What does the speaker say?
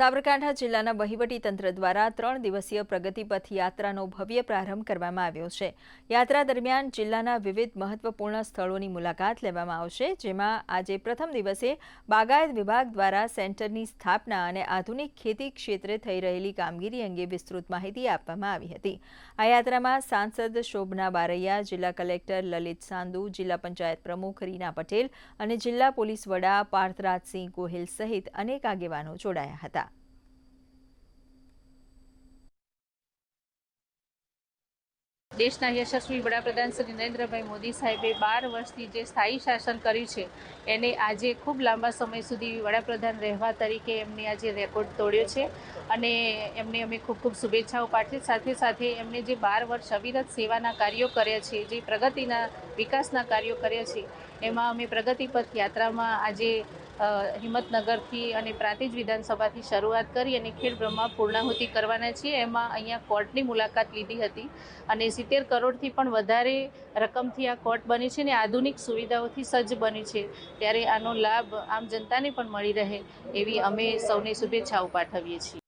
સાબરકાંઠા જિલ્લાના વહીવટીતંત્ર દ્વારા 3 દિવસીય પ્રગતિપથ યાત્રાનો ભવ્ય પ્રારંભ કરવામાં આવ્યો છે। યાત્રા દરમિયાન જિલ્લાના વિવિધ મહત્વપૂર્ણ સ્થળોની મુલાકાત લેવામાં આવશે, જેમાં આજે પ્રથમ દિવસે બાગાયત વિભાગ દ્વારા સેન્ટરની સ્થાપના અને આધુનિક ખેતી ક્ષેત્રે થઈ રહેલી કામગીરી અંગે વિસ્તૃત માહિતી આપવામાં આવી હતી। આ યાત્રામાં સાંસદ શોભના બારૈયા, જિલ્લા કલેક્ટર લલિત સાંધુ, જિલ્લા પંચાયત પ્રમુખ રીના પટેલ અને જિલ્લા પોલીસ વડા પાર્થરાજસિંહ ગોહિલ સહિત અનેક આગેવાનો જોડાયા હતા। દેશના યશસ્વી વડાપ્રધાન શ્રી નરેન્દ્રભાઈ મોદી સાહેબે 12 વર્ષથી જે સ્થાયી શાસન કર્યું છે એને આજે ખૂબ લાંબા સમય સુધી વડાપ્રધાન રહેવા તરીકે એમને આજે રેકોર્ડ તોડ્યો છે અને એમને અમે ખૂબ ખૂબ શુભેચ્છાઓ પાઠવી। સાથે સાથે એમને જે 12 વર્ષ અવિરત સેવાના કાર્યો કર્યા છે, જે પ્રગતિના વિકાસના કાર્યો કર્યા છે, એમાં અમે પ્રગતિપથ યાત્રામાં આજે હિંમતનગરથી અને પ્રાંતિજ વિધાનસભાથી શરૂઆત કરી અને ખેડબ્રહ્મા પૂર્ણાહુતિ કરવાના છીએ। એમાં અહીંયા કોર્ટની મુલાકાત લીધી હતી અને 70 કરોડથી પણ વધારે રકમથી આ કોર્ટ બની છે ને આધુનિક સુવિધાઓથી સજ્જ બની છે, ત્યારે આનો લાભ આમ જનતાને પણ મળી રહે એવી અમે સૌને શુભેચ્છાઓ પાઠવીએ છીએ।